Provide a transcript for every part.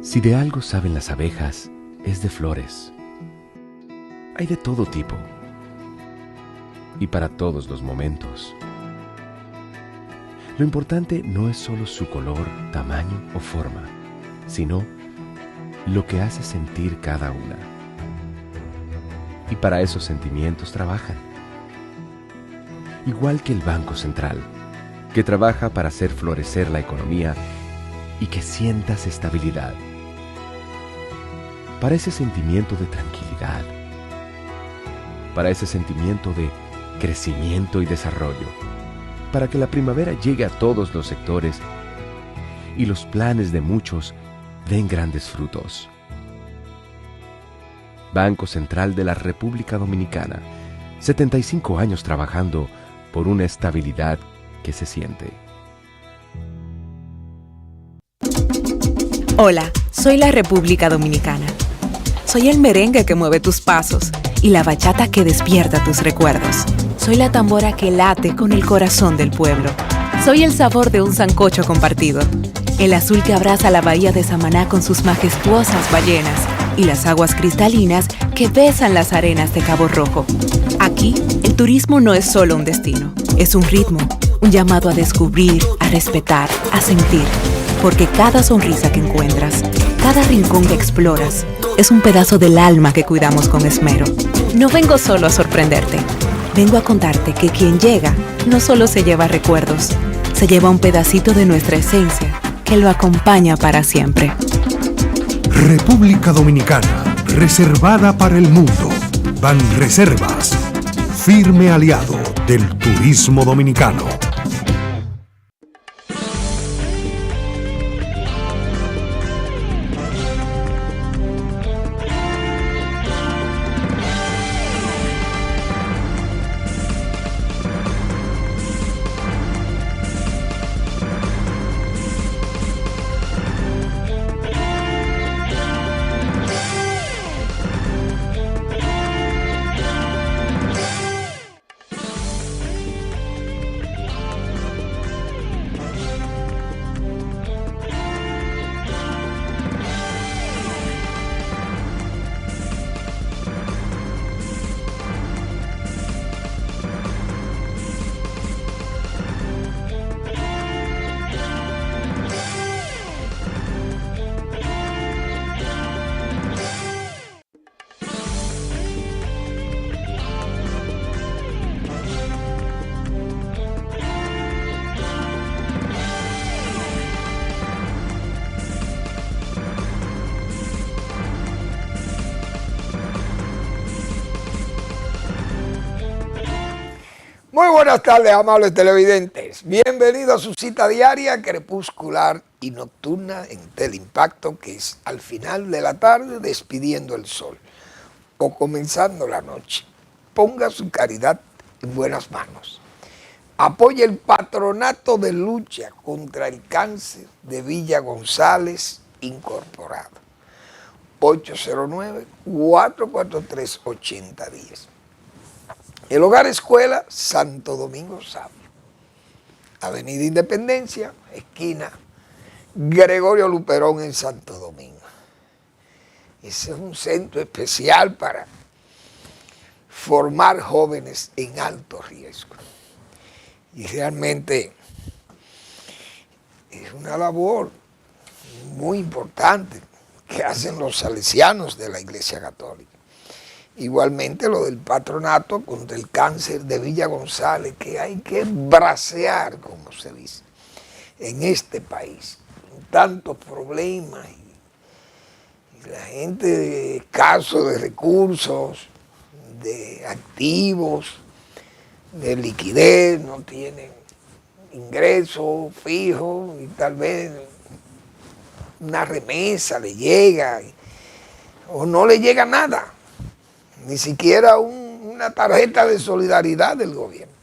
Si de algo saben las abejas, es de flores. Hay de todo tipo y para todos los momentos. Lo importante no es solo su color, tamaño o forma, sino lo que hace sentir cada una. Y para esos sentimientos trabajan. Igual que el Banco Central, que trabaja para hacer florecer la economía y que sientas estabilidad. Para ese sentimiento de tranquilidad. Para ese sentimiento de crecimiento y desarrollo. Para que la primavera llegue a todos los sectores y los planes de muchos den grandes frutos. Banco Central de la República Dominicana, 75 años trabajando por una estabilidad que se siente. Hola, soy la República Dominicana. Soy el merengue que mueve tus pasos y la bachata que despierta tus recuerdos. Soy la tambora que late con el corazón del pueblo. Soy el sabor de un sancocho compartido. El azul que abraza la bahía de Samaná con sus majestuosas ballenas y las aguas cristalinas que besan las arenas de Cabo Rojo. Aquí, el turismo no es solo un destino, es un ritmo, un llamado a descubrir, a respetar, a sentir. Porque cada sonrisa que encuentras, cada rincón que exploras, es un pedazo del alma que cuidamos con esmero. No vengo solo a sorprenderte, vengo a contarte que quien llega no solo se lleva recuerdos, se lleva un pedacito de nuestra esencia que lo acompaña para siempre. República Dominicana, reservada para el mundo. Banreservas, firme aliado del turismo dominicano. Muy buenas tardes, amables televidentes. Bienvenidos a su cita diaria, crepuscular y nocturna en Teleimpacto, que es al final de la tarde despidiendo el sol o comenzando la noche. Ponga su caridad en buenas manos. Apoye el Patronato de Lucha contra el Cáncer de Villa González Incorporado. 809-443-8010. El Hogar Escuela Santo Domingo Sabio, Avenida Independencia, esquina Gregorio Luperón en Santo Domingo. Ese es un centro especial para formar jóvenes en alto riesgo. Y realmente es una labor muy importante que hacen los salesianos de la Iglesia Católica. Igualmente lo del patronato contra el cáncer de Villa González, que hay que bracear, como se dice, en este país. Tantos problemas y la gente de escaso de recursos, de activos, de liquidez, no tienen ingresos fijos y tal vez una remesa le llega o no le llega nada. Ni siquiera una tarjeta de solidaridad del gobierno.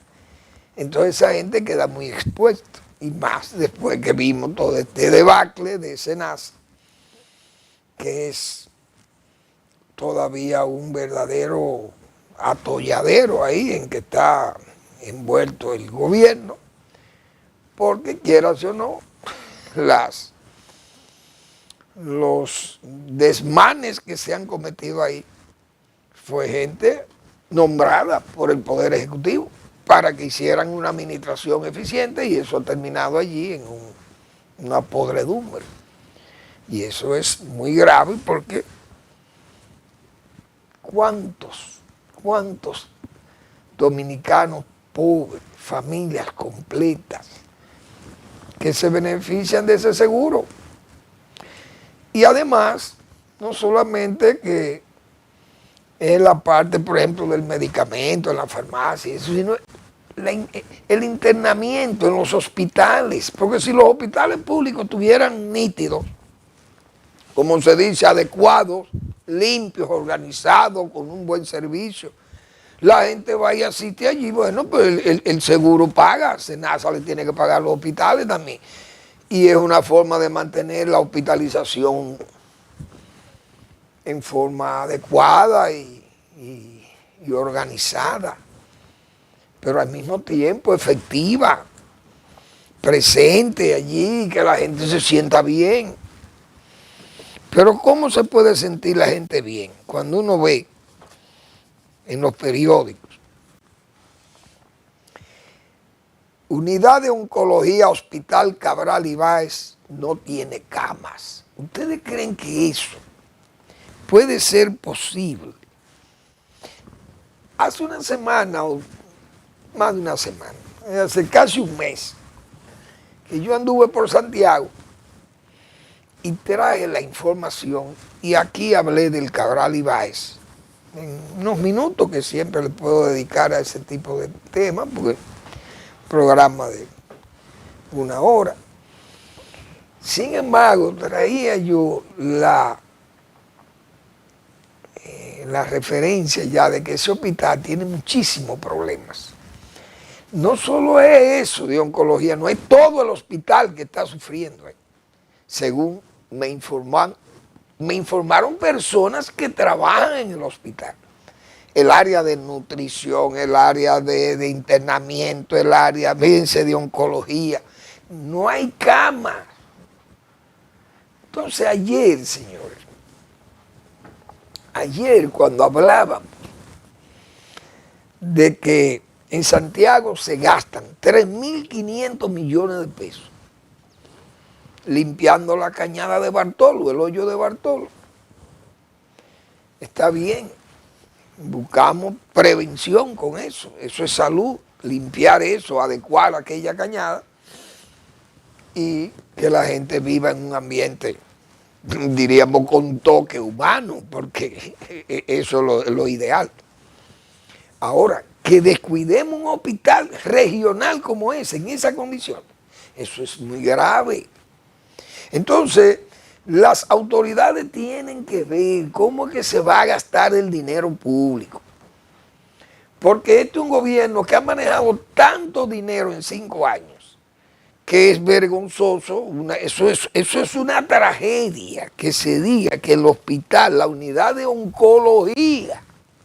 Entonces esa gente queda muy expuesta. Y más después que vimos todo este debacle de SENASA, que es todavía un verdadero atolladero ahí en que está envuelto el gobierno, porque quieras o no, los desmanes que se han cometido ahí fue gente nombrada por el Poder Ejecutivo para que hicieran una administración eficiente, y eso ha terminado allí en una podredumbre. Y eso es muy grave porque ¿cuántos dominicanos pobres, familias completas, que se benefician de ese seguro? Y además, no solamente que es la parte, por ejemplo, del medicamento en la farmacia, eso, sino el internamiento en los hospitales, porque si los hospitales públicos estuvieran nítidos, como se dice, adecuados, limpios, organizados, con un buen servicio, la gente va y asiste allí. Bueno, pues el seguro paga, SENASA le tiene que pagar a los hospitales también, y es una forma de mantener la hospitalización en forma adecuada y organizada, pero al mismo tiempo efectiva, presente allí, que la gente se sienta bien. Pero ¿cómo se puede sentir la gente bien? Cuando uno ve en los periódicos: Unidad de Oncología Hospital Cabral Ibáez no tiene camas. ¿Ustedes creen que eso puede ser posible? Hace una semana, o más de una semana, hace casi un mes, que yo anduve por Santiago y traje la información, y aquí hablé del Cabral Ibáez en unos minutos que siempre le puedo dedicar a ese tipo de temas, porque programa de 1 hora. Sin embargo, traía yo la referencia ya de que ese hospital tiene muchísimos problemas. No solo es eso de oncología, no es todo el hospital que está sufriendo. Según me informaron personas que trabajan en el hospital. El área de nutrición, el área de internamiento, el área, fíjense, de oncología. No hay camas. Entonces ayer, señores, cuando hablábamos de que en Santiago se gastan 3.500 millones de pesos limpiando la cañada de Bartolo, el hoyo de Bartolo, está bien, buscamos prevención con eso es salud, limpiar eso, adecuar aquella cañada y que la gente viva en un ambiente, diríamos, con toque humano, porque eso es lo ideal. Ahora, que descuidemos un hospital regional como ese, en esa condición, eso es muy grave. Entonces, las autoridades tienen que ver cómo es que se va a gastar el dinero público. Porque este es un gobierno que ha manejado tanto dinero en 5 años, que es vergonzoso. Eso es una tragedia que se diga que el hospital, la unidad de oncología,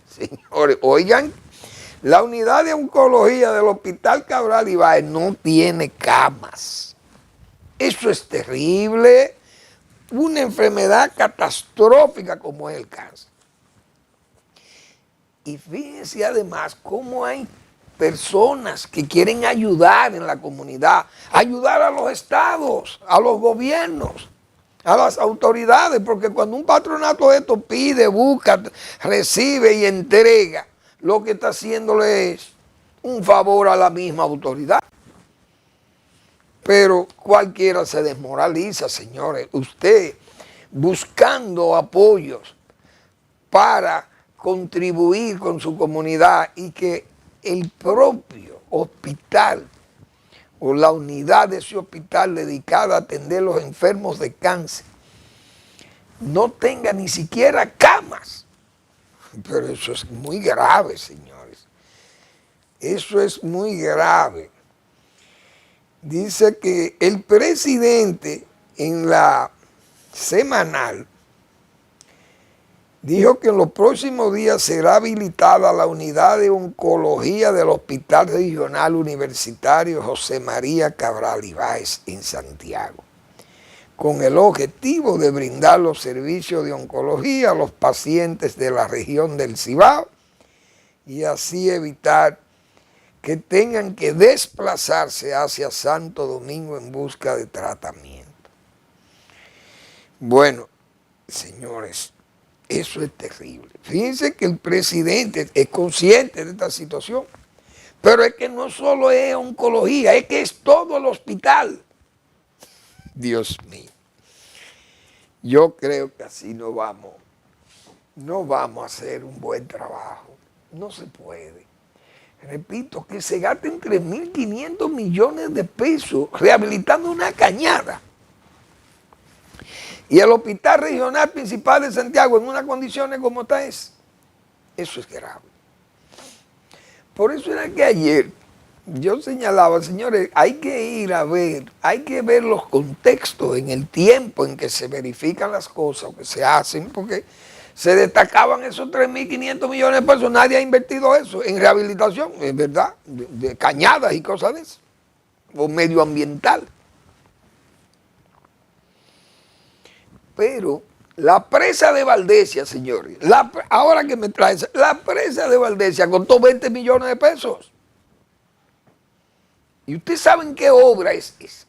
señores, oigan, la unidad de oncología del Hospital Cabral Ibáez no tiene camas. Eso es terrible, una enfermedad catastrófica como es el cáncer. Y fíjense además cómo hay personas que quieren ayudar en la comunidad, ayudar a los estados, a los gobiernos, a las autoridades, porque cuando un patronato de esto pide, busca, recibe y entrega, lo que está haciéndole es un favor a la misma autoridad. Pero cualquiera se desmoraliza, señores. Usted buscando apoyos para contribuir con su comunidad y que el propio hospital o la unidad de ese hospital dedicada a atender a los enfermos de cáncer no tenga ni siquiera camas. Pero eso es muy grave, señores. Eso es muy grave. Dice que el presidente en la semanal dijo que en los próximos días será habilitada la unidad de oncología del Hospital Regional Universitario José María Cabral Ibáez en Santiago, con el objetivo de brindar los servicios de oncología a los pacientes de la región del Cibao y así evitar que tengan que desplazarse hacia Santo Domingo en busca de tratamiento. Bueno, señores, eso es terrible. Fíjense que el presidente es consciente de esta situación, pero es que no solo es oncología, es que es todo el hospital. Dios mío. Yo creo que así no vamos a hacer un buen trabajo. No se puede. Repito, que se gasten 3.500 millones de pesos rehabilitando una cañada. Y el Hospital Regional Principal de Santiago en unas condiciones como esta es. Eso es grave. Por eso era que ayer yo señalaba, señores, hay que ir a ver, hay que ver los contextos en el tiempo en que se verifican las cosas o que se hacen, porque se destacaban esos 3.500 millones de pesos, nadie ha invertido eso en rehabilitación, es verdad, de cañadas y cosas de eso, o medioambiental. Pero la presa de Valdesia, señores, ahora que me trae, la presa de Valdesia costó 20 millones de pesos. Y ustedes saben qué obra es esa.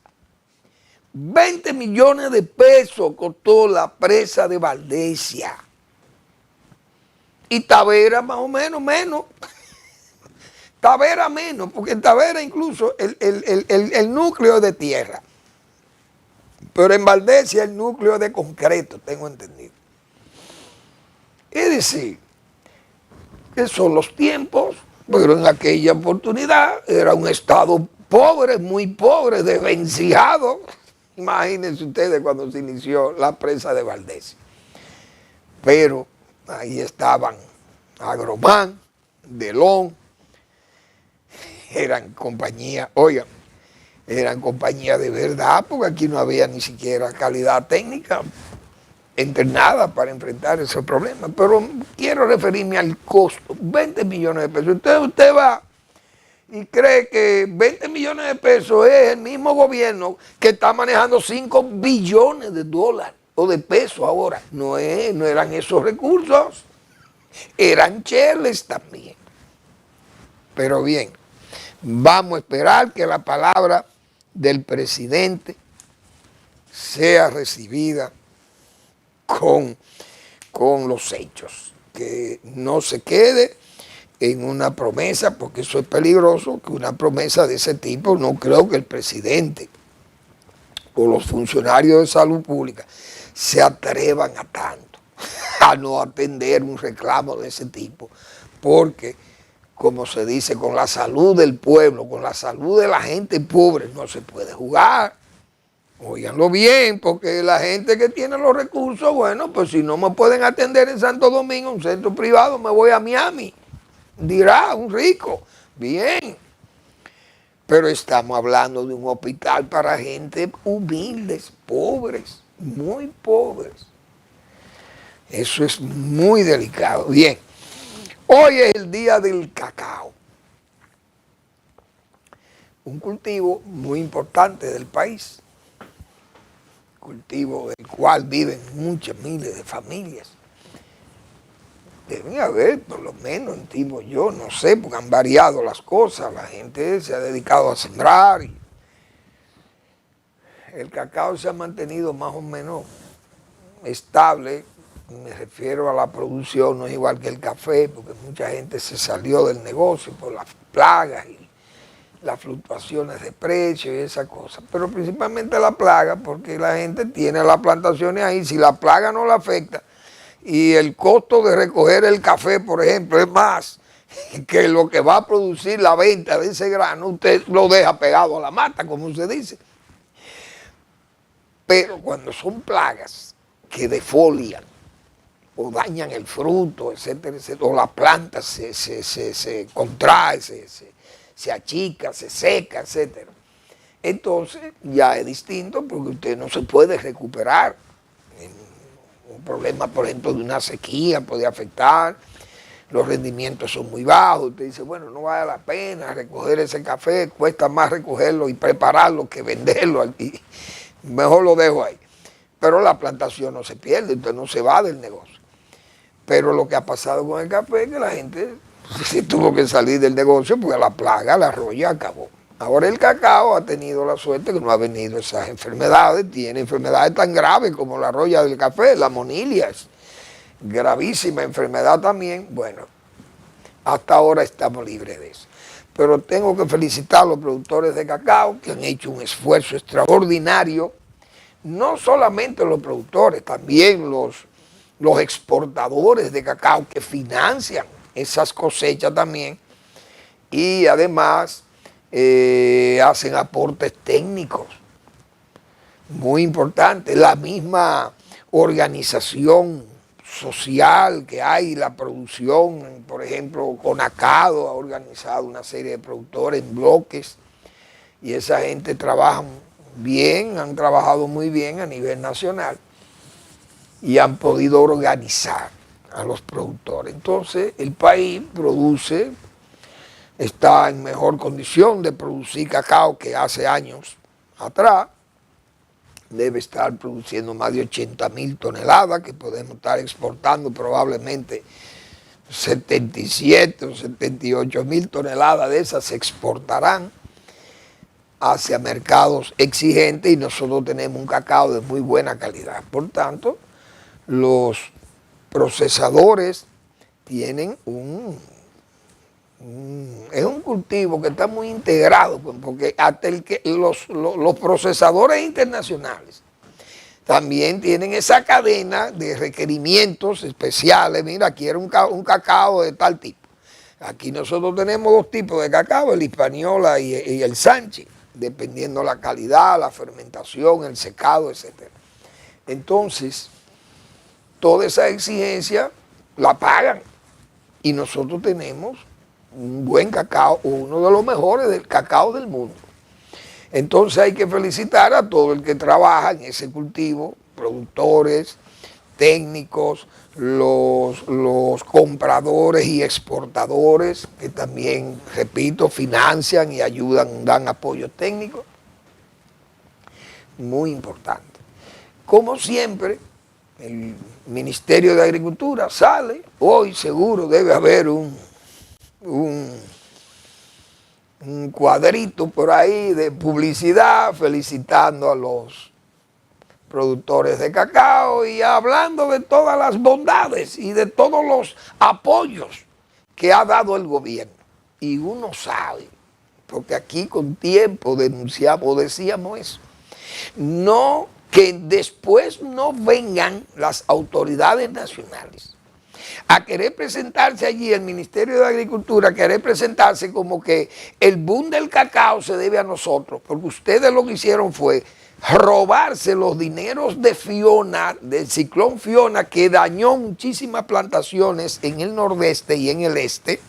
20 millones de pesos costó la presa de Valdesia. Y Tavera más o menos. Tavera menos, porque en Tavera incluso el núcleo es de tierra. Pero en Valdesia el núcleo es de concreto, tengo entendido. Es decir, que son los tiempos, pero en aquella oportunidad era un estado pobre, muy pobre, desvencijado. Imagínense ustedes cuando se inició la presa de Valdesia. Pero ahí estaban Agromán, Delón, eran compañías, oigan, eran compañías de verdad, porque aquí no había ni siquiera calidad técnica entrenada para enfrentar esos problemas. Pero quiero referirme al costo, 20 millones de pesos. Usted va y cree que 20 millones de pesos es el mismo gobierno que está manejando 5 billones de dólares o de pesos ahora. No eran esos recursos, eran cheles también. Pero bien, vamos a esperar que la palabra del presidente sea recibida con los hechos, que no se quede en una promesa, porque eso es peligroso, que una promesa de ese tipo, no creo que el presidente o los funcionarios de salud pública se atrevan a tanto, a no atender un reclamo de ese tipo, porque como se dice, con la salud del pueblo, con la salud de la gente pobre, no se puede jugar. Óiganlo bien, porque la gente que tiene los recursos, bueno, pues si no me pueden atender en Santo Domingo, un centro privado, me voy a Miami. Dirá un rico, bien. Pero estamos hablando de un hospital para gente humildes, pobres, muy pobres. Eso es muy delicado. Bien. Hoy es el día del cacao, un cultivo muy importante del país, cultivo del cual viven muchas miles de familias. Deben haber, por lo menos, estimo yo, no sé, porque han variado las cosas, la gente se ha dedicado a sembrar y el cacao se ha mantenido más o menos estable. Me refiero a la producción, no es igual que el café, porque mucha gente se salió del negocio por las plagas y las fluctuaciones de precio y esas cosas. Pero principalmente la plaga, porque la gente tiene las plantaciones ahí. Si la plaga no la afecta y el costo de recoger el café, por ejemplo, es más que lo que va a producir la venta de ese grano, usted lo deja pegado a la mata, como se dice. Pero cuando son plagas que defolian, o dañan el fruto, etcétera, etcétera, o la planta se contrae, se achica, se seca, etcétera. Entonces ya es distinto, porque usted no se puede recuperar. Un problema, por ejemplo, de una sequía puede afectar, los rendimientos son muy bajos, usted dice, bueno, no vale la pena recoger ese café, cuesta más recogerlo y prepararlo que venderlo, y mejor lo dejo ahí. pero la plantación no se pierde, entonces no se va del negocio. Pero lo que ha pasado con el café es que la gente se tuvo que salir del negocio porque la plaga, la roya acabó. Ahora el cacao ha tenido la suerte que no ha venido esas enfermedades, tiene enfermedades tan graves como la roya del café, la monilia, es gravísima enfermedad también. Bueno, hasta ahora estamos libres de eso. Pero tengo que felicitar a los productores de cacao que han hecho un esfuerzo extraordinario, no solamente los productores, también los exportadores de cacao que financian esas cosechas también y además hacen aportes técnicos muy importantes. La misma organización social que hay, la producción, por ejemplo, Conacado ha organizado una serie de productores en bloques y esa gente trabaja bien, han trabajado muy bien a nivel nacional y han podido organizar a los productores. Entonces el país produce, está en mejor condición de producir cacao que hace años atrás. Debe estar produciendo más de 80.000 toneladas que podemos estar exportando probablemente 77 o 78.000 toneladas de esas se exportarán hacia mercados exigentes y nosotros tenemos un cacao de muy buena calidad. Por tanto, los procesadores tienen es un cultivo que está muy integrado, porque hasta los procesadores internacionales también tienen esa cadena de requerimientos especiales. Mira, quiero un cacao de tal tipo. Aquí nosotros tenemos dos tipos de cacao, el Hispaniola y el Sánchez, dependiendo la calidad, la fermentación, el secado, etc. Entonces, toda esa exigencia la pagan y nosotros tenemos un buen cacao, uno de los mejores del cacao del mundo. Entonces hay que felicitar a todo el que trabaja en ese cultivo, productores, técnicos, los compradores y exportadores que también, repito, financian y ayudan, dan apoyo técnico. Muy importante. Como siempre, el Ministerio de Agricultura sale, hoy seguro debe haber un cuadrito por ahí de publicidad felicitando a los productores de cacao y hablando de todas las bondades y de todos los apoyos que ha dado el gobierno. Y uno sabe, porque aquí con tiempo denunciamos, decíamos eso, no que después no vengan las autoridades nacionales a querer presentarse allí, el Ministerio de Agricultura, a querer presentarse como que el boom del cacao se debe a nosotros, porque ustedes lo que hicieron fue robarse los dineros de Fiona, del ciclón Fiona, que dañó muchísimas plantaciones en el nordeste y en el este.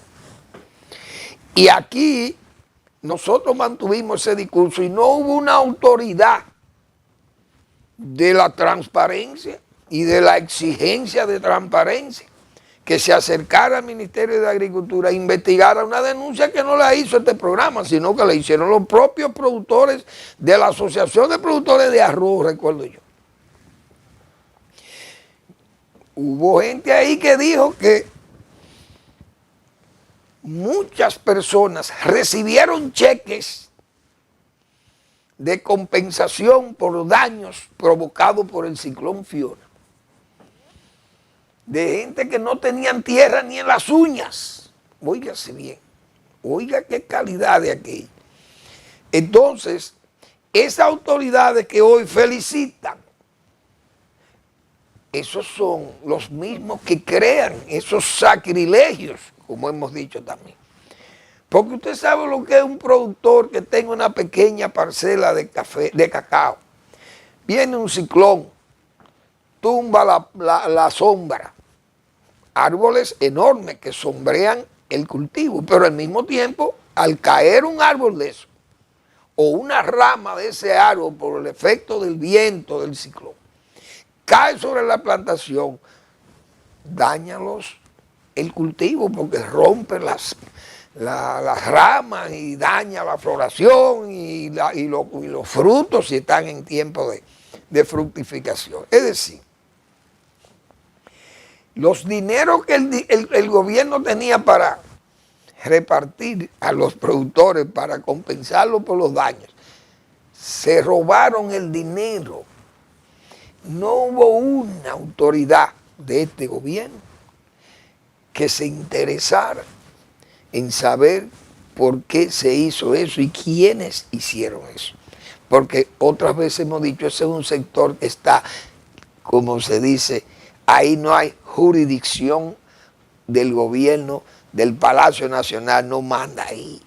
Y aquí nosotros mantuvimos ese discurso y no hubo una autoridad de la transparencia y de la exigencia de transparencia que se acercara al Ministerio de Agricultura e investigara una denuncia que no la hizo este programa, sino que la hicieron los propios productores de la Asociación de Productores de Arroz, recuerdo yo. Hubo gente ahí que dijo que muchas personas recibieron cheques de compensación por daños provocados por el ciclón Fiona, de gente que no tenían tierra ni en las uñas. Óigase bien, oiga qué calidad de aquí. Entonces, esas autoridades que hoy felicitan, esos son los mismos que crean esos sacrilegios, como hemos dicho también. Porque usted sabe lo que es un productor que tenga una pequeña parcela de cacao. Viene un ciclón, tumba la sombra, árboles enormes que sombrean el cultivo, pero al mismo tiempo, al caer un árbol de eso, o una rama de ese árbol por el efecto del viento del ciclón, cae sobre la plantación, daña el cultivo porque rompe las ramas y daña la floración y los frutos si están en tiempo de fructificación. Es decir, los dineros que el gobierno tenía para repartir a los productores, para compensarlos por los daños, se robaron el dinero. No hubo una autoridad de este gobierno que se interesara en saber por qué se hizo eso y quiénes hicieron eso. Porque otras veces hemos dicho, ese es un sector que está, como se dice, ahí no hay jurisdicción del gobierno, del Palacio Nacional, no manda ahí.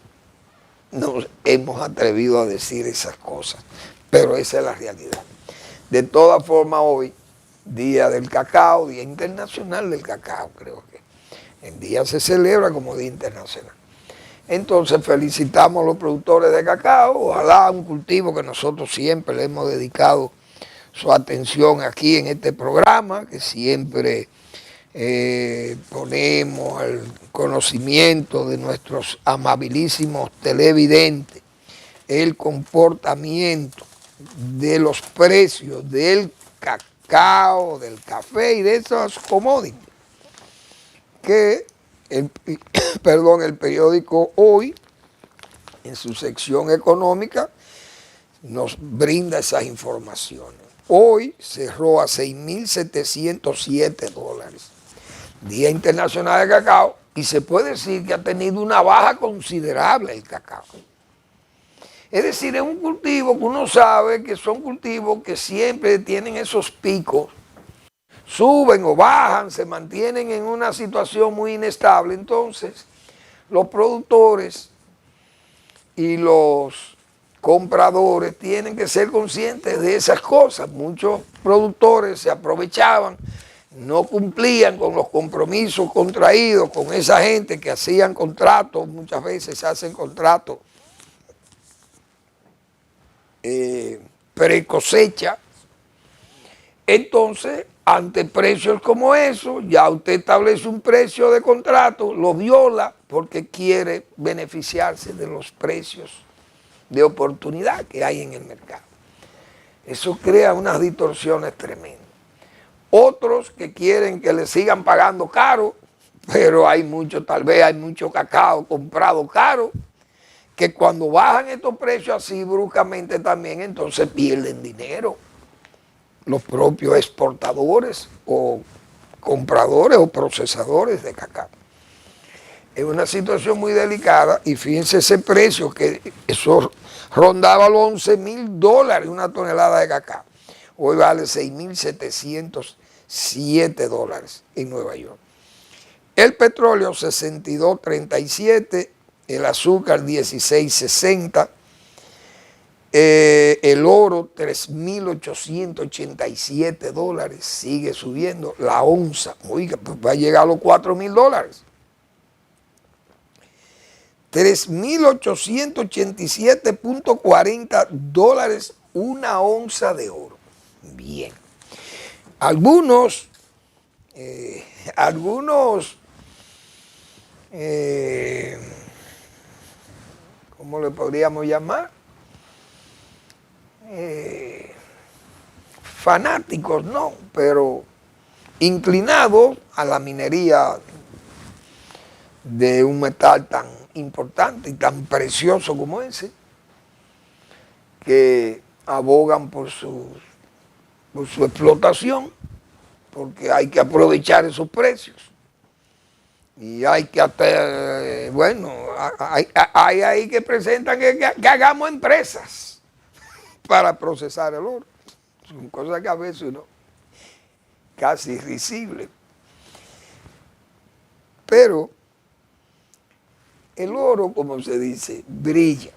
Nos hemos atrevido a decir esas cosas, pero esa es la realidad. De todas formas, hoy, Día del Cacao, Día Internacional del Cacao, creo que el día se celebra como Día Internacional. Entonces felicitamos a los productores de cacao, ojalá un cultivo que nosotros siempre le hemos dedicado su atención aquí en este programa, que siempre ponemos al conocimiento de nuestros amabilísimos televidentes el comportamiento de los precios del cacao, del café y de esos commodities que el periódico Hoy, en su sección económica, nos brinda esas informaciones. Hoy cerró a $6.707, Día Internacional de Cacao, y se puede decir que ha tenido una baja considerable el cacao. Es decir, es un cultivo que uno sabe que son cultivos que siempre tienen esos picos, suben o bajan, se mantienen en una situación muy inestable. Entonces, los productores y los compradores tienen que ser conscientes de esas cosas. Muchos productores se aprovechaban, no cumplían con los compromisos contraídos con esa gente que hacían contratos, muchas veces se hacen contratos pre-cosecha. Entonces, ante precios como eso, ya usted establece un precio de contrato, lo viola porque quiere beneficiarse de los precios de oportunidad que hay en el mercado. Eso crea unas distorsiones tremendas. Otros que quieren que le sigan pagando caro, pero hay mucho, tal vez hay mucho cacao comprado caro, que cuando bajan estos precios así bruscamente también, entonces pierden dinero los propios exportadores o compradores o procesadores de cacao. Es una situación muy delicada y fíjense ese precio que eso rondaba los $11.000 una tonelada de cacao. Hoy vale $6.707 en Nueva York. El petróleo 62.37, el azúcar 16.60, el oro $3.887, sigue subiendo. La onza, oiga, pues va a llegar a los $4.000. $3.887.40 una onza de oro. Bien. Algunos ¿cómo le podríamos llamar? Fanáticos, no, pero inclinados a la minería de un metal tan importante y tan precioso como ese, que abogan por su explotación, porque hay que aprovechar esos precios. Y hay que, bueno, hay ahí que presentan que hagamos empresas para procesar el oro. Son cosas que a veces uno casi risible. Pero el oro, como se dice, brilla.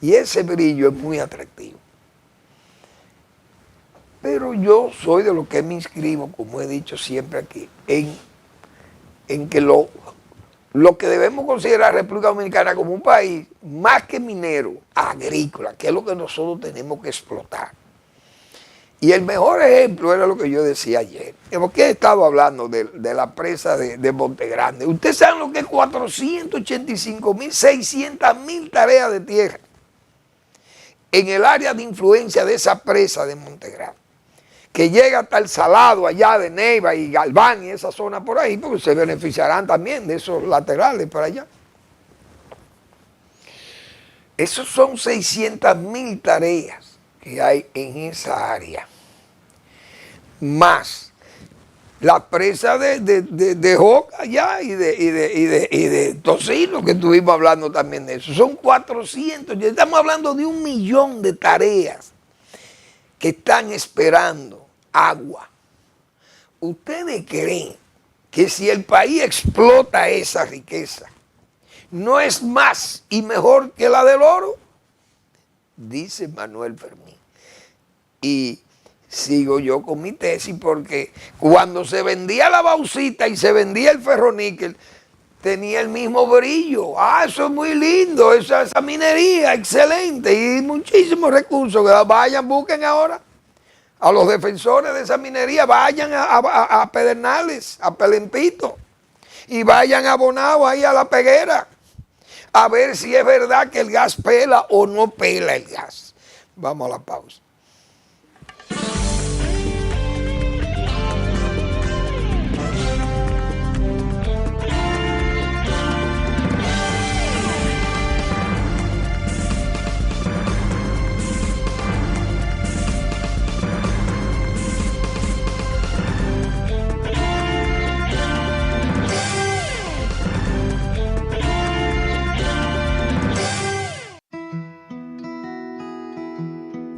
Y ese brillo es muy atractivo. Pero yo soy de los que me inscribo, como he dicho siempre aquí, en que lo que debemos considerar a República Dominicana como un país, más que minero, agrícola, que es lo que nosotros tenemos que explotar. Y el mejor ejemplo era lo que yo decía ayer. Porque he estado hablando de la presa de Monte Grande. Ustedes saben lo que es 485.000, 600.000 tareas de tierra. en el área de influencia de esa presa de Montegrande, que llega hasta el Salado allá de Neiva y Galván y esa zona por ahí, porque se beneficiarán también de esos laterales para allá. Esos son 600.000 tareas que hay en esa área, más la presa de Joca allá y de Tocino, que estuvimos hablando también de eso. Son 400, ya estamos hablando de 1 millón de tareas que están esperando agua. ¿Ustedes creen que si el país explota esa riqueza, no es más y mejor que la del oro? Dice Manuel Fermín. Y sigo yo con mi tesis, porque cuando se vendía la bauxita y se vendía el ferroníquel, tenía el mismo brillo. Eso es muy lindo, esa minería, excelente, y muchísimos recursos. Vayan, busquen ahora a los defensores de esa minería, vayan a Pedernales, a Pelempito, y vayan abonados ahí a La Peguera, a ver si es verdad que el gas pela o no pela el gas. Vamos a la pausa.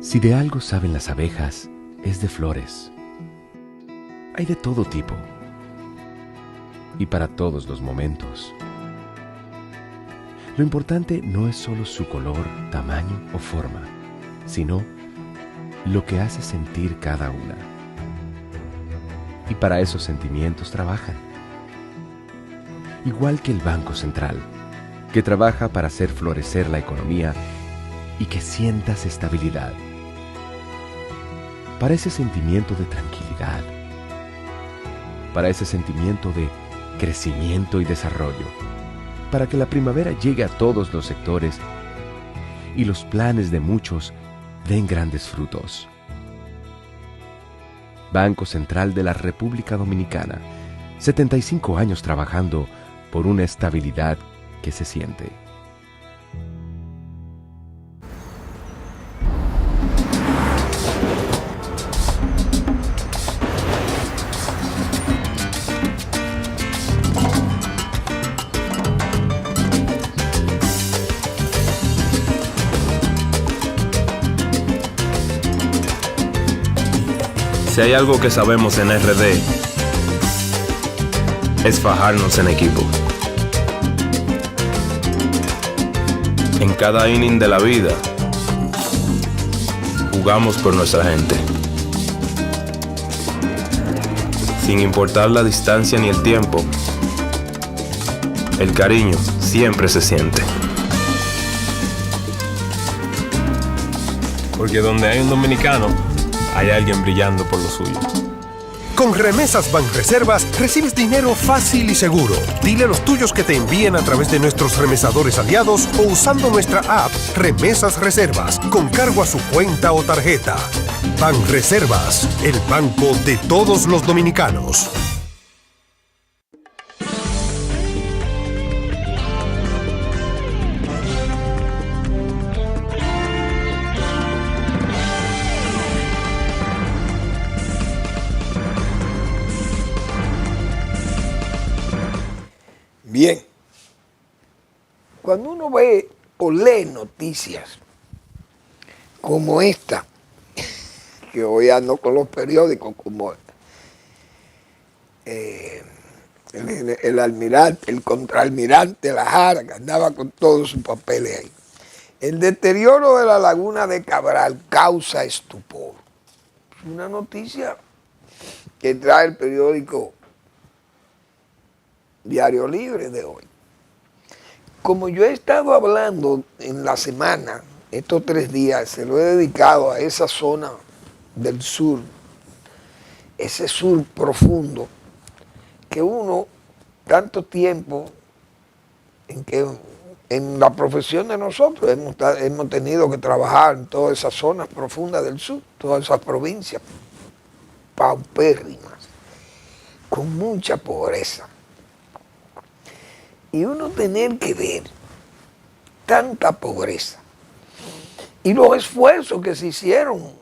Si de algo saben las abejas, es de flores. Hay de todo tipo y para todos los momentos. Lo importante no es solo su color, tamaño o forma, sino lo que hace sentir cada una. Y para esos sentimientos trabajan. Igual que el Banco Central, que trabaja para hacer florecer la economía y que sientas estabilidad. Para ese sentimiento de tranquilidad, para ese sentimiento de crecimiento y desarrollo, para que la primavera llegue a todos los sectores y los planes de muchos den grandes frutos. Banco Central de la República Dominicana, 75 años trabajando por una estabilidad que se siente. Si hay algo que sabemos en RD, es fajarnos en equipo. En cada inning de la vida, jugamos por nuestra gente. Sin importar la distancia ni el tiempo, el cariño siempre se siente. Porque donde hay un dominicano, hay alguien brillando por lo suyo. Con Remesas Banreservas recibes dinero fácil y seguro. Dile a los tuyos que te envíen a través de nuestros remesadores aliados o usando nuestra app Remesas Reservas con cargo a su cuenta o tarjeta. Banreservas, el banco de todos los dominicanos. Bien, cuando uno ve o lee noticias como esta, que hoy ando con los periódicos, como el almirante, el contraalmirante La Jara, que andaba con todos sus papeles ahí. El deterioro de la laguna de Cabral causa estupor. Es una noticia que trae el periódico Diario Libre de hoy. Como yo he estado hablando en la semana, estos 3 días, se lo he dedicado a esa zona del sur, ese sur profundo, que uno, tanto tiempo en que en la profesión de nosotros hemos tenido que trabajar en todas esas zonas profundas del sur, todas esas provincias paupérrimas, con mucha pobreza. Y uno tener que ver tanta pobreza y los esfuerzos que se hicieron,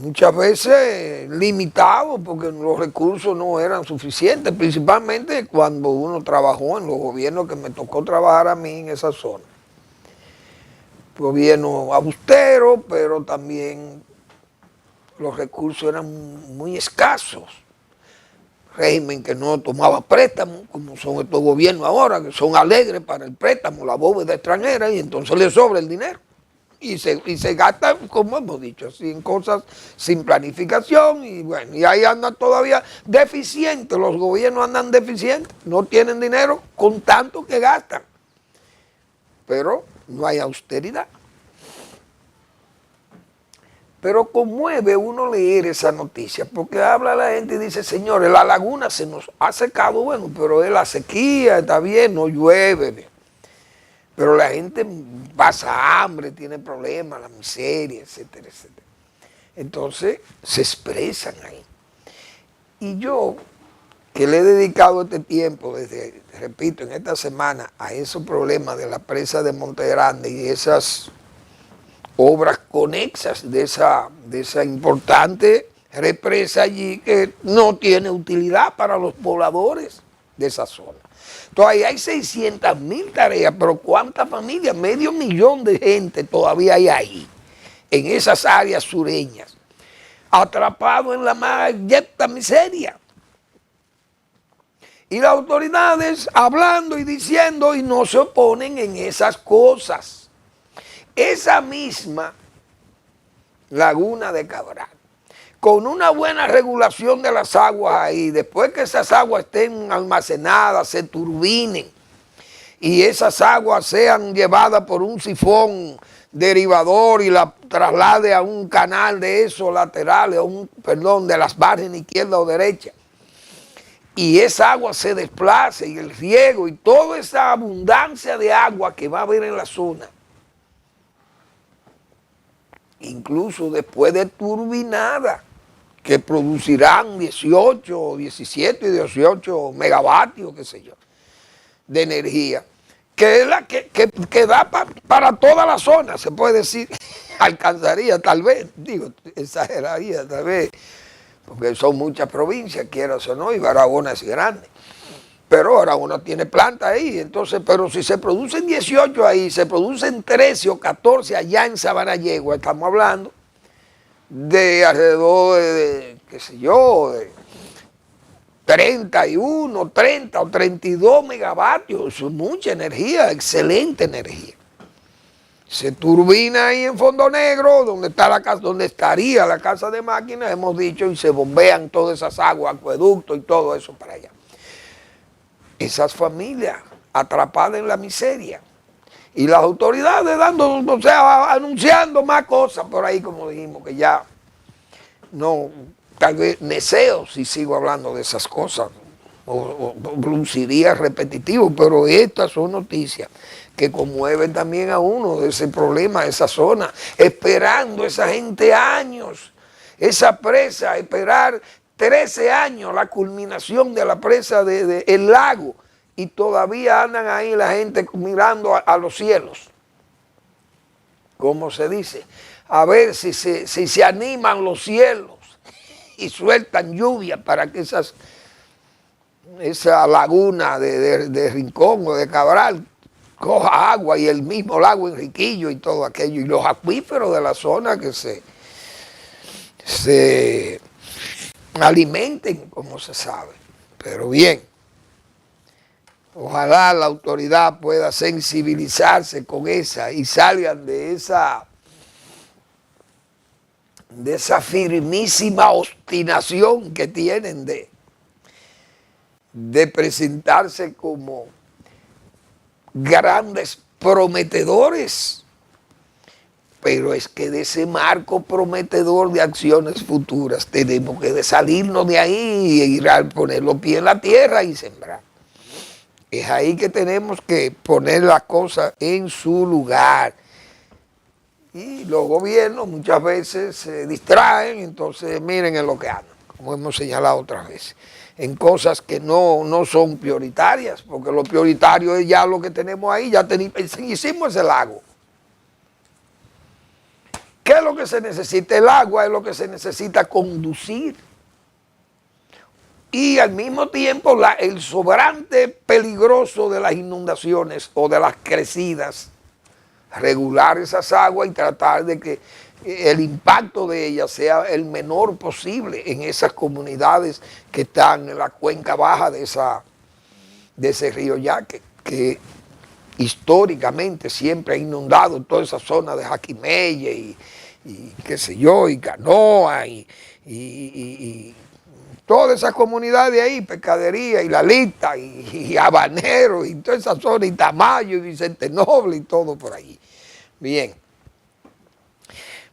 muchas veces limitados porque los recursos no eran suficientes, principalmente cuando uno trabajó en los gobiernos que me tocó trabajar a mí en esa zona. Gobierno austero, pero también los recursos eran muy escasos. Régimen que no tomaba préstamos, como son estos gobiernos ahora, que son alegres para el préstamo, la bóveda extranjera, y entonces le sobra el dinero. Y se gasta, como hemos dicho, así en cosas sin planificación, y bueno, y ahí andan todavía deficientes, los gobiernos andan deficientes, no tienen dinero con tanto que gastan, pero no hay austeridad. Pero conmueve uno leer esa noticia, porque habla la gente y dice, señores, la laguna se nos ha secado, bueno, pero es la sequía, está bien, no llueve, pero la gente pasa hambre, tiene problemas, la miseria, etcétera, etcétera. Entonces se expresan ahí. Y yo, que le he dedicado este tiempo, desde, repito, en esta semana, a esos problemas de la presa de Monte Grande y esas obras conexas de esa importante represa allí que no tiene utilidad para los pobladores de esa zona. Todavía hay 600.000 tareas, pero ¿cuántas familias? 500.000 de gente todavía hay ahí, en esas áreas sureñas, atrapados en la más yeta miseria. Y las autoridades hablando y diciendo y no se oponen en esas cosas. Esa misma laguna de Cabral, con una buena regulación de las aguas ahí, después que esas aguas estén almacenadas, se turbinen y esas aguas sean llevadas por un sifón derivador y la traslade a un canal de esos laterales, de las márgenes izquierda o derecha, y esa agua se desplace y el riego y toda esa abundancia de agua que va a haber en la zona, incluso después de turbinada, que producirán 18, 17 y 18 megavatios, qué sé yo, de energía, que es la que da para toda la zona, se puede decir, alcanzaría tal vez, digo, exageraría tal vez, porque son muchas provincias, quieras o no, y Barahona es grande. Pero Barahona tiene planta ahí, entonces, pero si se producen 18 ahí, se producen 13 o 14 allá en Sabanayegua, estamos hablando de alrededor de qué sé yo, de 31, 30 o 32 megavatios, eso es mucha energía, excelente energía. Se turbina ahí en Fondo Negro, donde está la casa, donde estaría la casa de máquinas, hemos dicho, y se bombean todas esas aguas, acueductos y todo eso para allá. Esas familias atrapadas en la miseria y las autoridades anunciando más cosas por ahí, como dijimos, que ya no, tal vez neseo si sigo hablando de esas cosas, o sería repetitivo, pero estas son noticias que conmueven también a uno de ese problema, de esa zona, esperando esa gente años, esa presa, esperar 13 años la culminación de la presa del lago, y todavía andan ahí la gente mirando a los cielos, como se dice, a ver si se animan los cielos y sueltan lluvia para que esa laguna de Rincón o de Cabral coja agua, y el mismo lago Enriquillo y todo aquello, y los acuíferos de la zona que se alimenten, como se sabe. Pero bien, ojalá la autoridad pueda sensibilizarse con esa y salgan de esa firmísima obstinación que tienen de presentarse como grandes prometedores. Pero es que de ese marco prometedor de acciones futuras tenemos que salirnos de ahí y ir a poner los pies en la tierra y sembrar. Es ahí que tenemos que poner las cosas en su lugar. Y los gobiernos muchas veces se distraen, entonces miren en lo que andan, como hemos señalado otras veces, en cosas que no son prioritarias, porque lo prioritario es ya lo que tenemos ahí, ya hicimos ese lago. ¿Qué es lo que se necesita? El agua es lo que se necesita conducir. Y al mismo tiempo el sobrante peligroso de las inundaciones o de las crecidas, regular esas aguas y tratar de que el impacto de ellas sea el menor posible en esas comunidades que están en la cuenca baja de ese río Yaque, que históricamente siempre ha inundado toda esa zona de Jaquimelle y qué sé yo, y Canoa y todas esas comunidades de ahí, Pescadería y La Lista y Habanero y toda esa zona, y Tamayo y Vicente Noble y todo por ahí. Bien.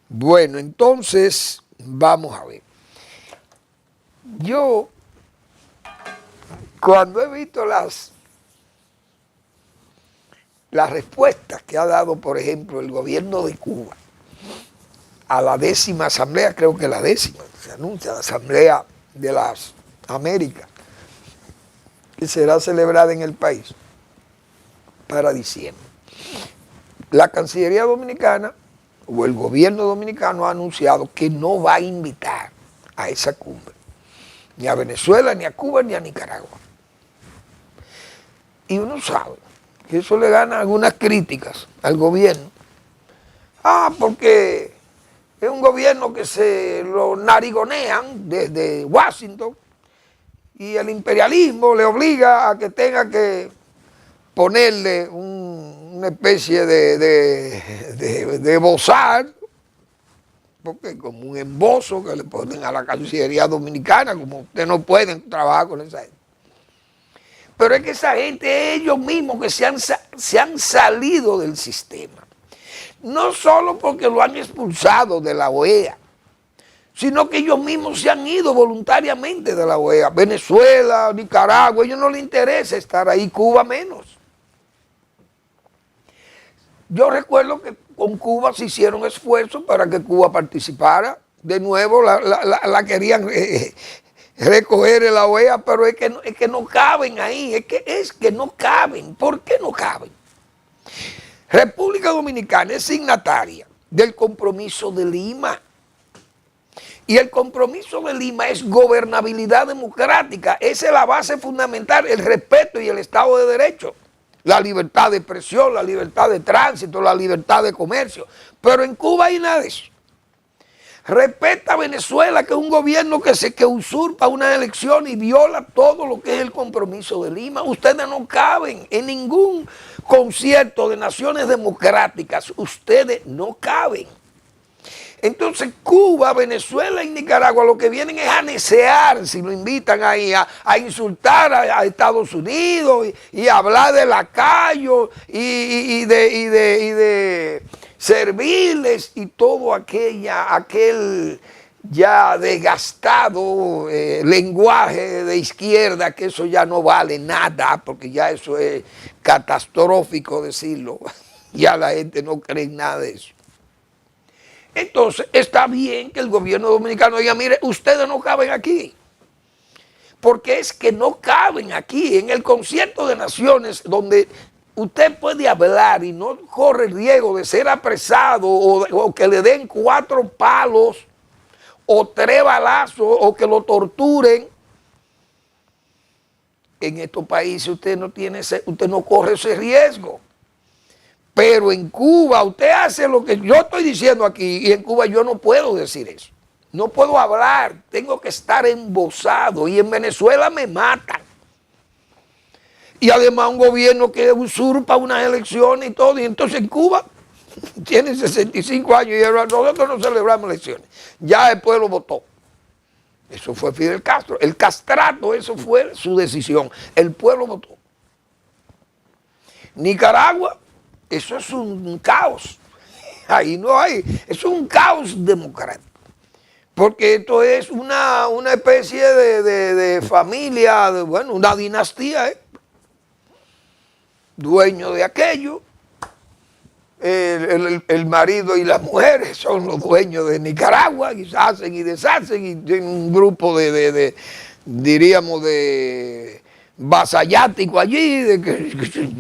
Bueno, entonces vamos a ver. Yo, cuando he visto las respuestas que ha dado, por ejemplo, el gobierno de Cuba a la 10ª asamblea, creo que la 10ª, se anuncia la asamblea de las Américas, que será celebrada en el país para diciembre. La Cancillería Dominicana o el gobierno dominicano ha anunciado que no va a invitar a esa cumbre, ni a Venezuela, ni a Cuba, ni a Nicaragua. Y uno sabe que eso le gana algunas críticas al gobierno. Porque es un gobierno que se lo narigonean desde Washington y el imperialismo le obliga a que tenga que ponerle una especie de bozar, porque como un embozo que le ponen a la Cancillería Dominicana, como ustedes no pueden trabajar con esa gente. Pero es que esa gente, ellos mismos que se han salido del sistema, no solo porque lo han expulsado de la OEA, sino que ellos mismos se han ido voluntariamente de la OEA. Venezuela, Nicaragua, a ellos no les interesa estar ahí, Cuba menos. Yo recuerdo que con Cuba se hicieron esfuerzos para que Cuba participara. De nuevo la querían recoger en la OEA, pero es que no caben ahí, es que no caben. ¿Por qué no caben? República Dominicana es signataria del Compromiso de Lima. Y el Compromiso de Lima es gobernabilidad democrática. Esa es la base fundamental, el respeto y el Estado de Derecho. La libertad de expresión, la libertad de tránsito, la libertad de comercio. Pero en Cuba hay nada de eso. Respeta a Venezuela, que es un gobierno que usurpa una elección y viola todo lo que es el Compromiso de Lima. Ustedes no caben en ningún concierto de naciones democráticas. Ustedes no caben. Entonces Cuba, Venezuela y Nicaragua lo que vienen es a necear, si lo invitan ahí, a insultar a Estados Unidos y hablar de lacayos y de serviles y todo aquel ya desgastado lenguaje de izquierda, que eso ya no vale nada, porque ya eso es catastrófico decirlo. Ya la gente no cree en nada de eso. Entonces, está bien que el gobierno dominicano diga, mire, ustedes no caben aquí. Porque es que no caben aquí, en el concierto de naciones, donde usted puede hablar y no corre el riesgo de ser apresado o que le den 4 palos o 3 balazos o que lo torturen. En estos países usted no corre ese riesgo. Pero en Cuba usted hace lo que yo estoy diciendo aquí y en Cuba yo no puedo decir eso. No puedo hablar, tengo que estar embosado y en Venezuela me matan. Y además un gobierno que usurpa unas elecciones y todo. Y entonces en Cuba tienen 65 años y nosotros no celebramos elecciones. Ya el pueblo votó. Eso fue Fidel Castro. El castrato, eso fue su decisión. El pueblo votó. Nicaragua, eso es un caos. Ahí no hay, es un caos democrático. Porque esto es una especie de familia, una dinastía. dueños de aquello. El marido y las mujeres son los dueños de Nicaragua y hacen y deshacen y tienen un grupo diríamos, de vasallático allí,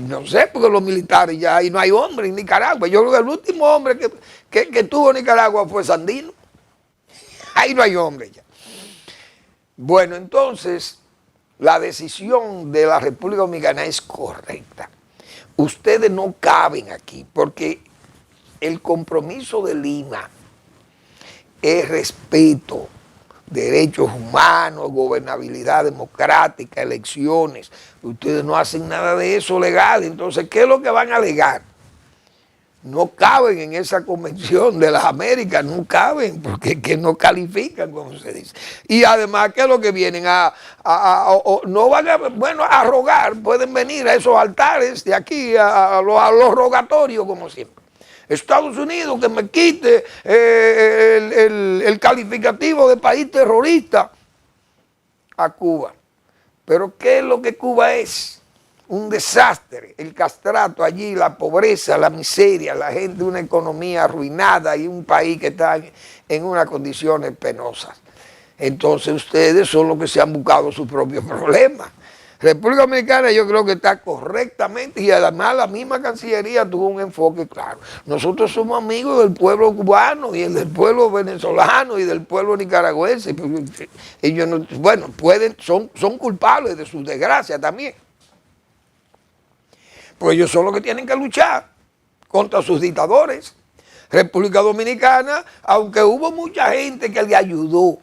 no sé, porque los militares ya ahí no hay hombre en Nicaragua. Yo creo que el último hombre que tuvo Nicaragua fue Sandino. Ahí no hay hombre ya. Bueno, entonces, la decisión de la República Dominicana es correcta. Ustedes no caben aquí, porque el compromiso de Lima es respeto, derechos humanos, gobernabilidad democrática, elecciones. Ustedes no hacen nada de eso legal. Entonces, ¿qué es lo que van a alegar? No caben en esa convención de las Américas, no caben, porque que no califican, como se dice. Y además, ¿qué es lo que vienen no van a rogar? Pueden venir a esos altares de aquí, a los rogatorios, como siempre. Estados Unidos, que me quite el calificativo de país terrorista a Cuba. Pero ¿qué es lo que Cuba es? Un desastre, el castrato allí, la pobreza, la miseria, la gente, una economía arruinada y un país que está en unas condiciones penosas. Entonces ustedes son los que se han buscado sus propios problemas. República Dominicana yo creo que está correctamente y además la misma Cancillería tuvo un enfoque claro. Nosotros somos amigos del pueblo cubano y del pueblo venezolano y del pueblo nicaragüense. Ellos no, bueno, son culpables de su desgracia también. Pues ellos son los que tienen que luchar contra sus dictadores. República Dominicana, aunque hubo mucha gente que le ayudó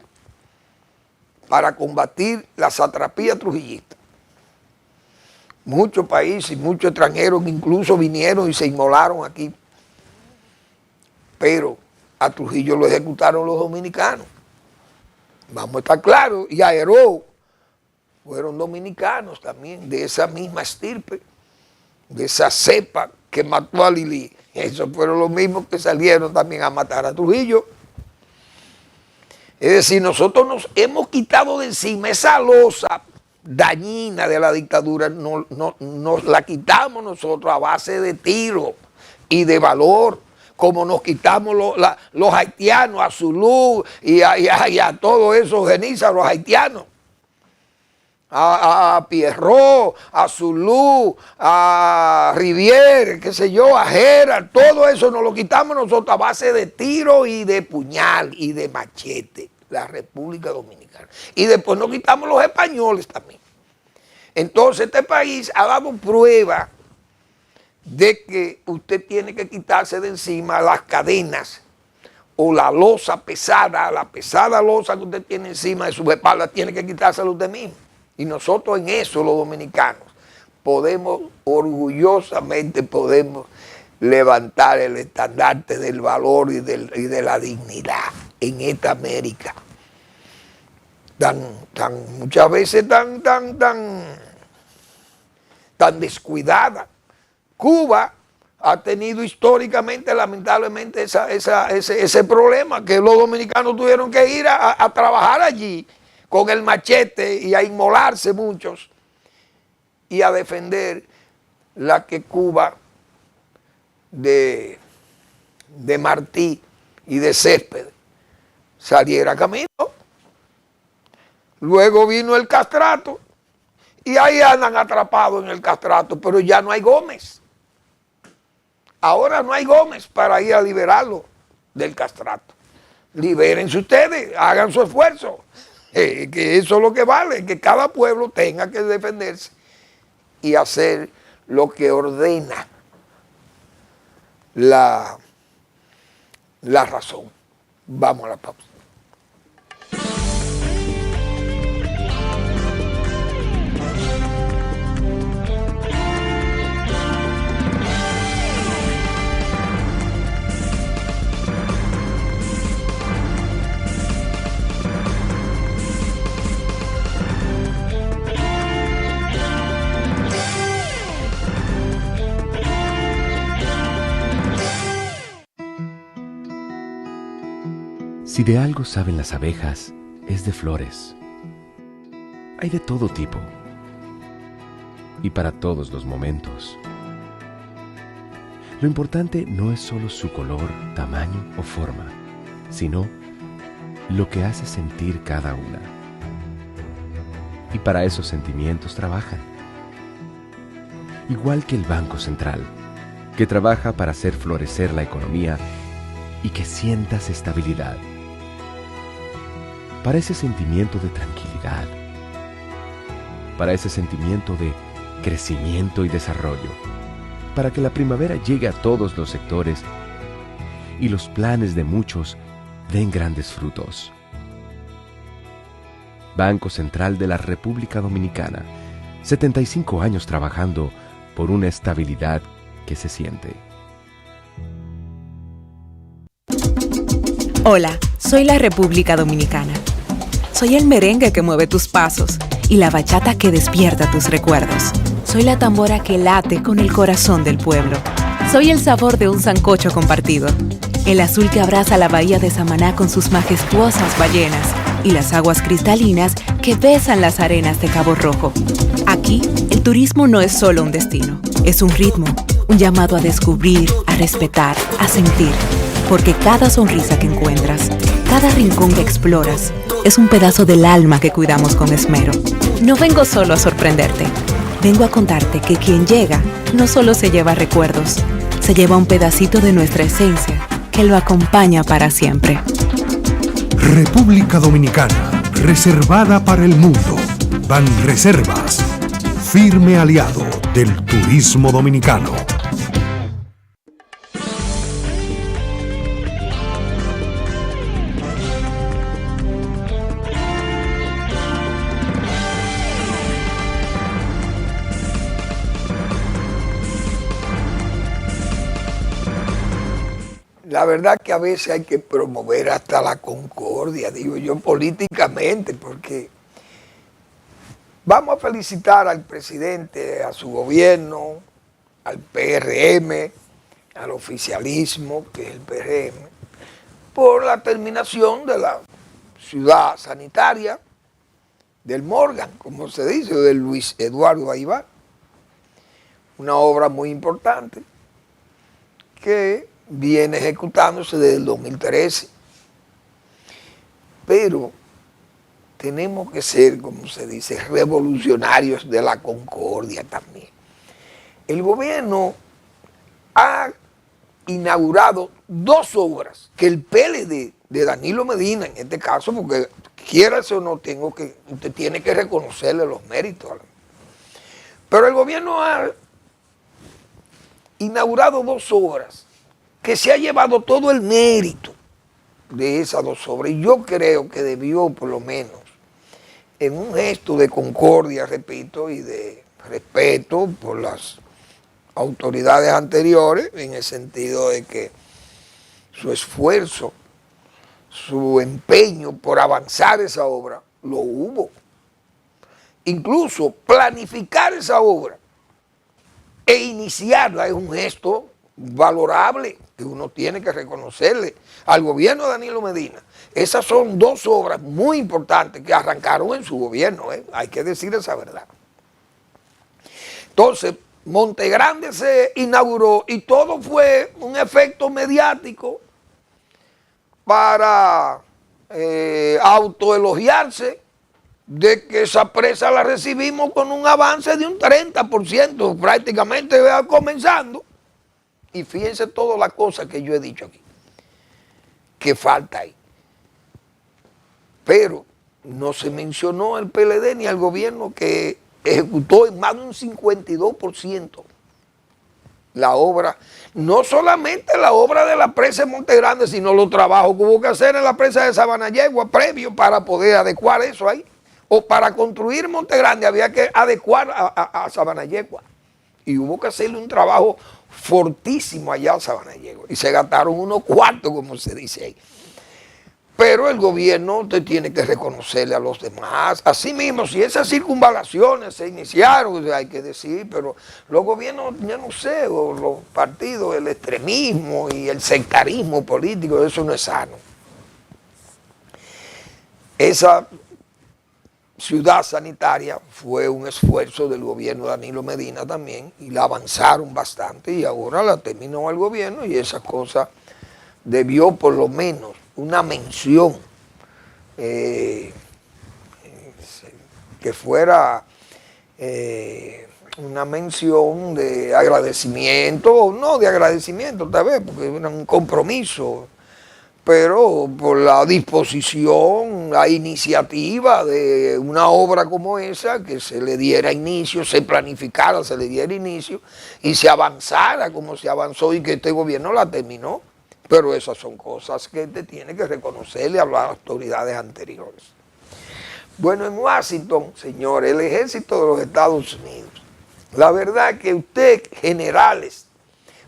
para combatir la satrapía trujillista, muchos países, muchos extranjeros que incluso vinieron y se inmolaron aquí, pero a Trujillo lo ejecutaron los dominicanos. Vamos a estar claros, y a Heró fueron dominicanos también, de esa misma estirpe, de esa cepa que mató a Lili. Esos fueron los mismos que salieron también a matar a Trujillo. Es decir, nosotros nos hemos quitado de encima esa losa dañina de la dictadura, nos la quitamos nosotros a base de tiro y de valor, como nos quitamos los haitianos, a Zulú y a todos esos genízaros haitianos. A Pierrot, a Zulú, a Rivière, qué sé yo, a Gerard, todo eso nos lo quitamos nosotros a base de tiro y de puñal y de machete, la República Dominicana. Y después nos quitamos los españoles también. Entonces este país ha dado prueba de que usted tiene que quitarse de encima las cadenas o la losa pesada, la pesada losa que usted tiene encima de sus espaldas, tiene que quitársela usted mismo. Y nosotros en eso, los dominicanos, orgullosamente podemos levantar el estandarte del valor y de la dignidad en esta América. Muchas veces tan descuidada. Cuba ha tenido históricamente, lamentablemente, ese problema, que los dominicanos tuvieron que ir a trabajar allí con el machete y a inmolarse muchos y a defender la que Cuba de Martí y de Céspedes saliera camino. Luego vino el castrato y ahí andan atrapados en el castrato, pero ya no hay Gómez. Ahora no hay Gómez para ir a liberarlo del castrato. Libérense ustedes, hagan su esfuerzo. Que eso es lo que vale, que cada pueblo tenga que defenderse y hacer lo que ordena la razón. Vamos a la pausa. Si de algo saben las abejas, es de flores. Hay de todo tipo y para todos los momentos. Lo importante no es solo su color, tamaño o forma, sino lo que hace sentir cada una. Y para esos sentimientos trabajan. Igual que el Banco Central, que trabaja para hacer florecer la economía y que sientas estabilidad. Para ese sentimiento de tranquilidad, para ese sentimiento de crecimiento y desarrollo, para que la primavera llegue a todos los sectores y los planes de muchos den grandes frutos. Banco Central de la República Dominicana, 75 años trabajando por una estabilidad que se siente. Hola, soy la República Dominicana. Soy el merengue que mueve tus pasos y la bachata que despierta tus recuerdos. Soy la tambora que late con el corazón del pueblo. Soy el sabor de un sancocho compartido, el azul que abraza la bahía de Samaná con sus majestuosas ballenas y las aguas cristalinas que besan las arenas de Cabo Rojo. Aquí, el turismo no es solo un destino, es un ritmo, un llamado a descubrir, a respetar, a sentir. Porque cada sonrisa que encuentras, cada rincón que exploras, es un pedazo del alma que cuidamos con esmero. No vengo solo a sorprenderte, vengo a contarte que quien llega no solo se lleva recuerdos, se lleva un pedacito de nuestra esencia que lo acompaña para siempre. República Dominicana, reservada para el mundo. Banreservas, firme aliado del turismo dominicano. La verdad que a veces hay que promover hasta la concordia, digo yo, políticamente, porque vamos a felicitar al presidente, a su gobierno, al PRM, al oficialismo, que es el PRM, por la terminación de la ciudad sanitaria del Morgan, como se dice, de Luis Eduardo Aybar. Una obra muy importante que viene ejecutándose desde el 2013. Pero tenemos que ser, como se dice, revolucionarios de la concordia también. El gobierno ha inaugurado 2 obras que el PLD de Danilo Medina, en este caso, porque quieras o no, usted tiene que reconocerle los méritos. Pero el gobierno ha inaugurado 2 obras que se ha llevado todo el mérito de esas 2 obras. Y yo creo que debió, por lo menos, en un gesto de concordia, repito, y de respeto por las autoridades anteriores, en el sentido de que su esfuerzo, su empeño por avanzar esa obra, lo hubo. Incluso planificar esa obra e iniciarla es un gesto valorable que uno tiene que reconocerle al gobierno de Danilo Medina. Esas son 2 obras muy importantes que arrancaron en su gobierno, hay que decir esa verdad. Entonces, Montegrande se inauguró y todo fue un efecto mediático para autoelogiarse de que esa presa la recibimos con un avance de un 30%, prácticamente comenzando. Y fíjense todas las cosas que yo he dicho aquí, que falta ahí. Pero no se mencionó al PLD ni al gobierno que ejecutó en más de un 52% la obra, no solamente la obra de la presa de Montegrande, sino los trabajos que hubo que hacer en la presa de Sabanayegua previo para poder adecuar eso ahí. O para construir Montegrande había que adecuar a Sabanayegua. Y hubo que hacerle un trabajo fortísimo allá a Sabanayegua. Y se gastaron unos cuartos, como se dice ahí. Pero el gobierno usted tiene que reconocerle a los demás. Así mismo, si esas circunvalaciones se iniciaron, hay que decir, pero los gobiernos, yo no sé, o los partidos, el extremismo y el sectarismo político, eso no es sano. Esa ciudad sanitaria fue un esfuerzo del gobierno de Danilo Medina también, y la avanzaron bastante y ahora la terminó el gobierno, y esa cosa debió por lo menos una mención que fuera una mención de agradecimiento, o no de agradecimiento tal vez, porque era un compromiso, pero por la disposición, la iniciativa de una obra como esa, que se le diera inicio, se planificara, se le diera inicio y se avanzara como se avanzó, y que este gobierno la terminó. Pero esas son cosas que te tiene que reconocerle a las autoridades anteriores. Bueno, en Washington, señores, el ejército de los Estados Unidos, la verdad que usted, generales,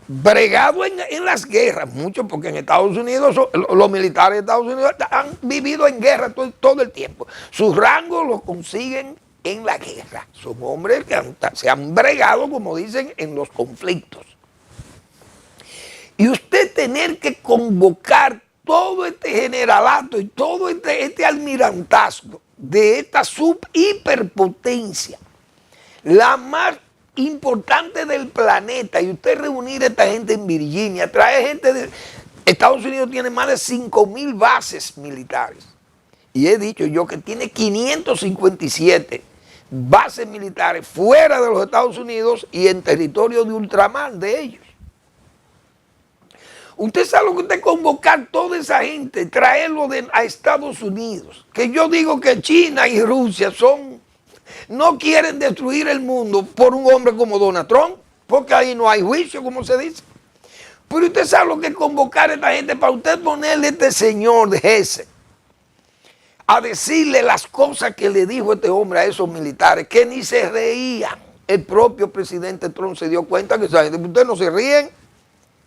bregado en las guerras, mucho, porque en Estados Unidos, los militares de Estados Unidos han vivido en guerra todo el tiempo. Sus rangos los consiguen en la guerra. Son hombres que se han bregado, como dicen, en los conflictos. Y usted tener que convocar todo este generalato y todo este almirantazgo de esta subhiperpotencia, la más importante del planeta, y usted reunir a esta gente en Virginia, trae gente de Estados Unidos, tiene más de 5.000 bases militares. Y he dicho yo que tiene 557 bases militares fuera de los Estados Unidos y en territorio de ultramar de ellos. Usted sabe lo que usted convocar toda esa gente, traerlo a Estados Unidos. Que yo digo que China y Rusia no quieren destruir el mundo por un hombre como Donald Trump, porque ahí no hay juicio, como se dice. Pero usted sabe lo que es convocar a esta gente para usted ponerle a este señor de Hesse a decirle las cosas que le dijo este hombre a esos militares, que ni se reían. El propio presidente Trump se dio cuenta que esa gente, ustedes no se ríen.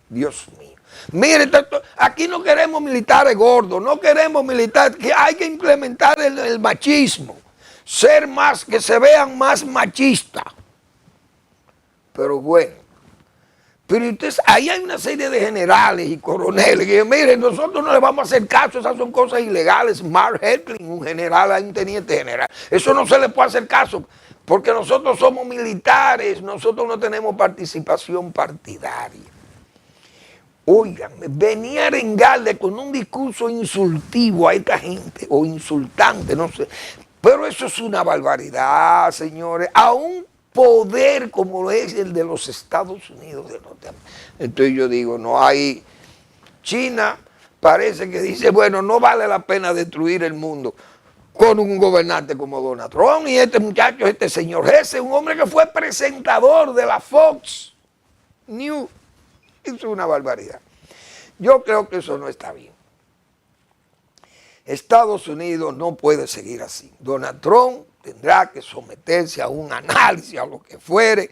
Dios mío. Mire, aquí no queremos militares gordos, no queremos militares, que hay que implementar el machismo, ser más, que se vean más machistas. Pero bueno, pero entonces ahí hay una serie de generales y coroneles que miren, nosotros no le vamos a hacer caso, esas son cosas ilegales. Mark Hetling, un general, hay un teniente general, eso no se le puede hacer caso, porque nosotros somos militares, nosotros no tenemos participación partidaria. Oigan, venía a arengarle con un discurso insultivo a esta gente, o insultante, no sé. Pero eso es una barbaridad, señores, a un poder como es el de los Estados Unidos de Norteamérica. Entonces yo digo, no hay... China parece que dice, bueno, no vale la pena destruir el mundo con un gobernante como Donald Trump, y este muchacho, este señor Hesse, un hombre que fue presentador de la Fox News. Eso es una barbaridad. Yo creo que eso no está bien. Estados Unidos no puede seguir así. Donald Trump tendrá que someterse a un análisis, a lo que fuere,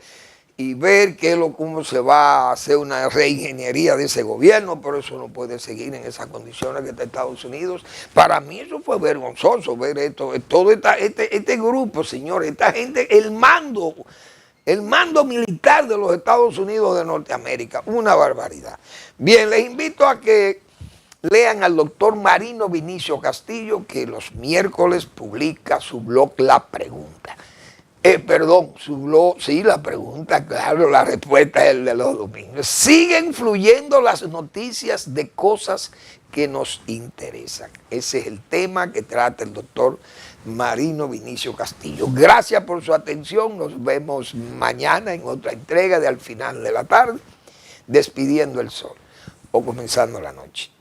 y ver cómo se va a hacer una reingeniería de ese gobierno, pero eso no puede seguir en esas condiciones que está Estados Unidos. Para mí eso fue vergonzoso, ver esto, todo este grupo, señores, esta gente, el mando militar de los Estados Unidos de Norteamérica, una barbaridad. Bien, les invito a que lean al doctor Marino Vinicio Castillo, que los miércoles publica su blog La Pregunta. Su blog, sí, La Pregunta, claro, la respuesta es el de los domingos. Siguen fluyendo las noticias de cosas que nos interesan. Ese es el tema que trata el doctor Marino Vinicio Castillo. Gracias por su atención. Nos vemos mañana en otra entrega de Al Final de la Tarde, despidiendo el sol o comenzando la noche.